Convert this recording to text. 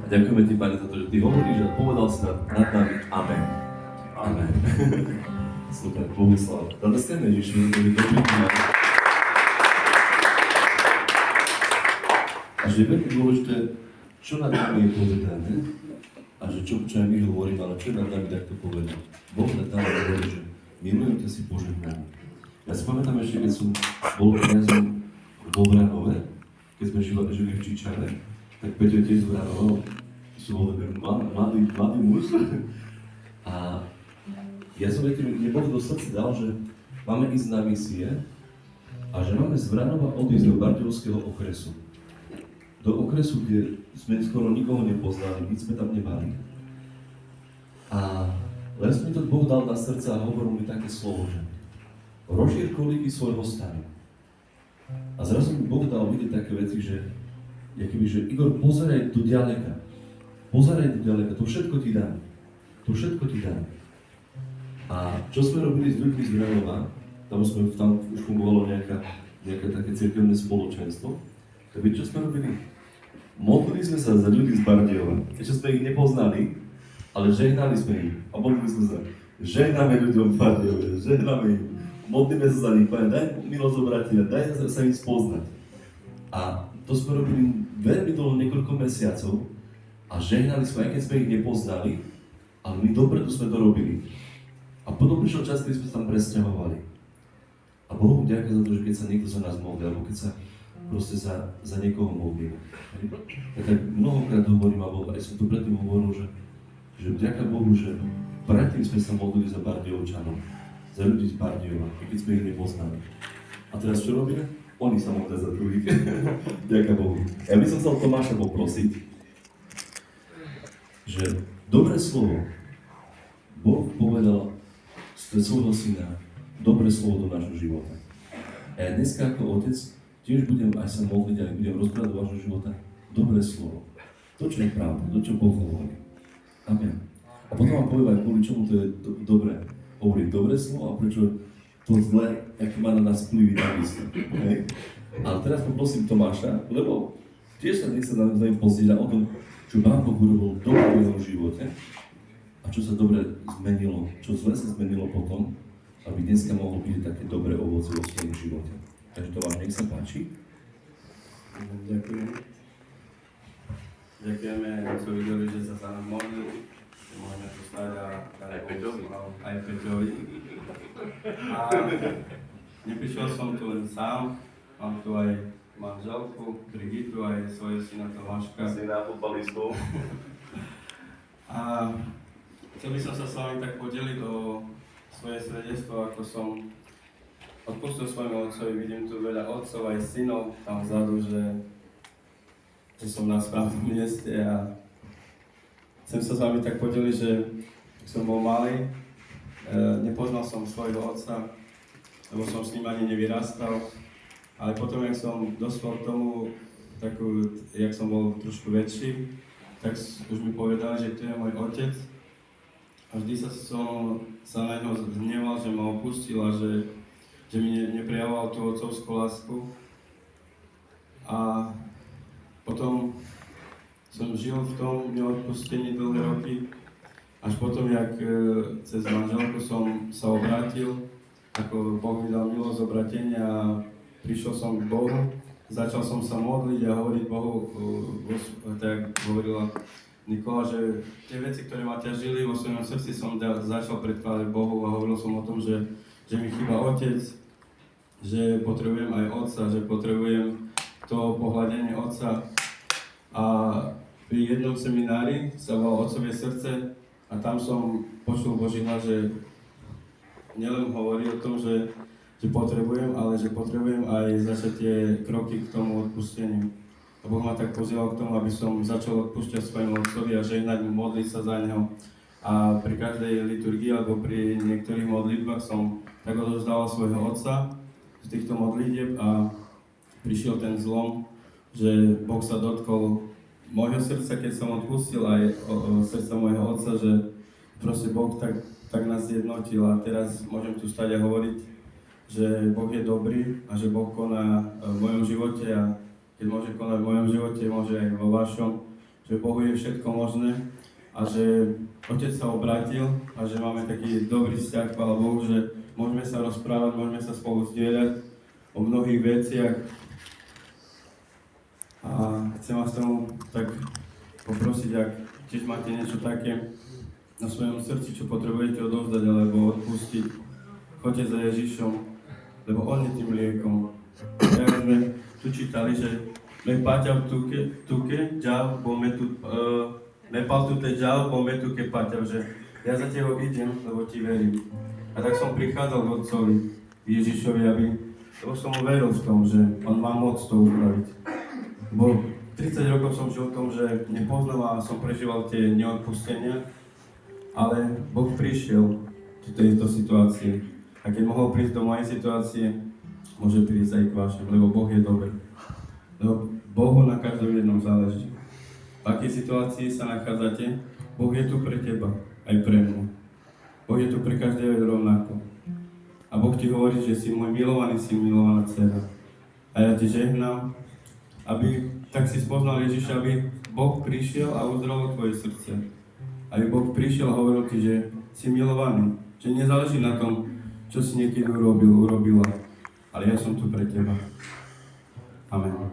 A ďakujeme ti, Pane, za to, že ty hovoríš a povedal si nad nami Amen. Amen. Super, Bohu sláva. Zatleskajme Ježišu, to je dobrý deň. A že je veľmi dôležité, čo nad nami je povedané, a že čo aj my hovoríme, ale čo nad nami takto povedal. Boh nad nami hovorí, že milujte si požehnanie. Ja si pamätám ešte, keď som bol kňazom vo Vranove, keď sme žili v Čičane, tak Peťo tiež zvranoval, som bol taký mladý muž. A ja som mi Boh do srdca dal, že máme ísť na misie a že máme z Vranova odísť do Bardejovského okresu. Do okresu, kde sme skoro nikoho nepoznali, nič sme tam nemali. A len mi to Boh dal na srdce a hovoril mi také slovo, že rozšír kolíky svojho stanu. A zrazu mi Boh dal vidieť také veci, že Igor, pozeraj do ďaleka. Pozeraj do ďaleka, to všetko ti dám. To všetko ti dám. A čo sme robili s ľuďmi z Vranova, tam už fungovalo nejaké také cirkevné spoločenstvo. Tak čo sme robili? Modlili sme sa za ľudí z Bardejova. Ešte sme ich nepoznali, ale žehnali sme ich. A modlili sme sa. Žehnáme ľuďom v Bardejove, žehnáme ich. Modlíme sa za nich, Pane, daj milosť obratiť, daj sa ich spoznať. A to sme robili veľmi dlho, niekoľko mesiacov a žehnali sme, aj keď sme ich nepoznali, ale my dopredu sme to robili. A potom prišiel čas, keď sme sa tam presťahovali. A Bohu ďakujem za to, že keď sa niekto za nás modlí, alebo keď sa proste za niekoho modlíme. Tak mnohokrát hovorím, alebo aj som tu predtým hovoril, že vďaka Bohu, že predtým sme sa modlili za Bardejovčanov, za ľudí z Bardejova, keď sme ich nepoznali. A teraz čo robíme? Oni sa modlia za druhých. Ďaká Bohu. Ja by som chcel Tomáša poprosiť, že dobré slovo, Boh povedal z svojho syna dobré slovo do nášho života. A ja dneska ako otec tiež budem aj sa modliť, aj budem rozprávať do vášho života dobré slovo. To, čo je pravda, to, čo Boh hovorí. Amen. A potom vám poviem aj kvôli čomu to je dobré hovoriť dobré slovo a prečo to zlé, aký má na nás vplyvy takisto. Okay? Ale teraz poprosím Tomáša, lebo tiež sa nechce na ním pozdieľať o tom, čo Pán Boh urobil dobre v jeho živote a čo sa dobre zmenilo, čo zle sa zmenilo potom, aby dneska mohlo byť také dobré ovoce vo svojom živote. Takže Tomáš, nech sa páči. Ďakujem. Ďakujeme Otcovi Igorovi, že sa za nás modlil. Môžeme tu stať a aj Peťovi. A neprišiel som tu len sám, mám tu aj manželku, Brigitu, aj svojho syna Tomáška. Syna futbalistu. A chcel by som sa s vami tak podeliť o svoje svedectvo, ako som odpustil svojmu otcovi. Vidím tu veľa otcov aj synov tam vzadu, že som na správnom mieste a chcem sa s vami tak podeliť, že keď som bol malý, nepoznal som svojho otca, lebo som s ním ani nevyrastal, ale potom, jak som dospel k tomu, jak som bol trošku väčší, tak už mi povedali, že to je môj otec a vždy som sa na neho hneval, že ma opustil a že mi neprejavoval tú otcovskú lásku. A potom som žil v tom neodpustení dlhé roky, až potom, jak cez manželku som sa obrátil, ako Boh mi dal milosť obratenia a prišiel som k Bohu, začal som sa modliť a hovoriť Bohu, tak hovorila Nikola, že tie veci, ktoré ma ťažili vo svojom srdci, som začal predkladať Bohu a hovoril som o tom, že mi chýba otec, že potrebujem aj otca, že potrebujem to pohľadenie otca. A pri jednom seminári sa volal Otcovie srdce a tam som počul Boží hlas, že nielen hovorí o tom, že potrebujem, ale že potrebujem aj začať tie kroky k tomu odpusteniu. A Boh ma tak pozýval k tomu, aby som začal odpúšťať svojmu otcovi a žehnať mu, modliť sa za neho. A pri každej liturgii alebo pri niektorých modlitbách som tak odovzdával svojho otca z týchto modlitieb a prišiel ten zlom, že Boh sa dotkol môjho srdca, keď som odpustil aj srdca môjho otca, že proste Boh tak nás zjednotil a teraz môžem tu stať a hovoriť, že Boh je dobrý a že Boh koná v mojom živote a keď môže konať v mojom živote, môže aj vo vašom, že Bohu je všetko možné a že Otec sa obrátil a že máme taký dobrý vzťah, chvála Bohu, že môžeme sa rozprávať, môžeme sa spolu zdieľať o mnohých veciach. A chcem vás tomu tak poprosiť, ak tiež máte niečo také na svojom srdci, čo potrebujete odovzdať alebo odpustiť, choďte za Ježišom, lebo On je tým liekom. Ja sme tu čítali, že me paťav tuke, ďal, bo me tu, nepal tu te ďal, bo me tuke paťav, že ja za Tebou idem, lebo Ti verím. A tak som prichádzal k Otcovi, Ježišovi, lebo som mu veril v tom, že On má moc to upraviť. Bo 30 rokov som žil v tom, že nepoznal a som prežíval tie neodpustenia, ale Boh prišiel do tejto situácie. A keď mohol prísť do mojej situácie, môže prísť aj k vašim, lebo Boh je dobrý. Lebo Bohu na každom jednom záleží. V akej situácii sa nachádzate, Boh je tu pre teba, aj pre mňa. Boh je tu pre každého rovnako. A Boh ti hovorí, že si môj milovaný syn, milovaná dcera. A ja ti žehnám, aby tak si spoznal Ježiša, aby Boh prišiel a uzdravil tvoje srdce. Aby Boh prišiel a hovoril ti, že si milovaný. Že nezáleží na tom, čo si niekedy urobila. Ale ja som tu pre teba. Amen.